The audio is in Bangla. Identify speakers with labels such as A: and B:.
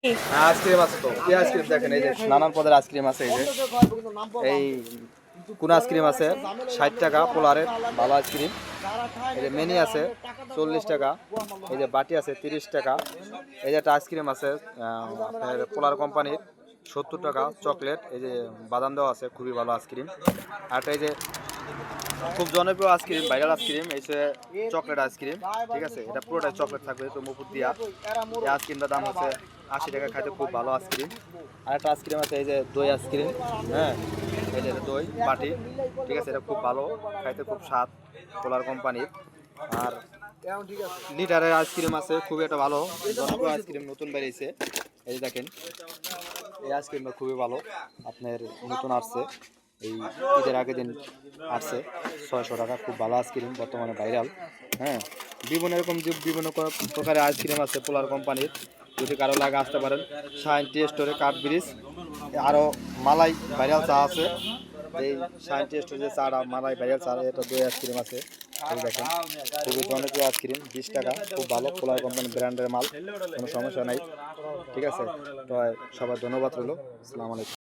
A: আইসক্রিম আছে তো, কি আইসক্রিম দেখেন, এই যে নানান পদের আইসক্রিম আছে। এই কোন আইসক্রিম আছে 60 টাকা পোলারের ভালো আইসক্রিম। এই যে মিনি আছে 40 টাকা। এই যে বাটি আছে 30 টাকা। এই যে একটা আইসক্রিম আছে আপনার পোলার কোম্পানির 70 টাকা চকলেট। এই যে বাদাম দেওয়া আছে, খুবই ভালো আইসক্রিম। আর এই যে খুব জনপ্রিয় আইসক্রিম, ভাইরাল আইসক্রিম, এই যে চকলেট আইসক্রিম। ঠিক আছে, এটা পুরোটাই চকলেট থাকবে তো মুকুট দিয়া। এই আইসক্রিমটার দাম হচ্ছে 80 টাকা, খাইতে খুব ভালো আইসক্রিম। আর একটা আইসক্রিম আছে এই যে দই আইসক্রিম। হ্যাঁ, এই যে দই বাটি। ঠিক আছে, এটা খুব ভালো, খাইতে খুব স্বাদ, পোলার কোম্পানির। আর লিটারের আইসক্রিম আছে, খুবই একটা ভালো জনপ্রিয় আইসক্রিম, নতুন বেরিয়েছে। এই যে দেখেন, এই আইসক্রিমটা খুবই ভালো, আপনার নতুন আসছে, এই ঈদের আগের দিন আসছে। 600 টাকা, খুব ভালো আইসক্রিম, বর্তমানে ভাইরাল। হ্যাঁ, বিভিন্ন রকম যে বিভিন্ন প্রকারের আইসক্রিম আছে পোলার কোম্পানির। যদি কারো লাগে আসতে পারেন শাইন টি স্টোরে, কাঠ ব্রিজ। আরও মালাই ভাইরাল চা আছে, এই শাইন টি স্টোরে যে চাটা মালাই ভাইরাল চা, এটা দই আইসক্রিম আছে। এই দেখেন, খুবই জনপ্রিয় আইসক্রিম, 20 টাকা, খুব ভালো, পোলার কোম্পানি ব্র্যান্ডের মাল, কোনো সমস্যা নাই। ঠিক আছে, তো সবার ধন্যবাদ রইল। আসসালামু আলাইকুম।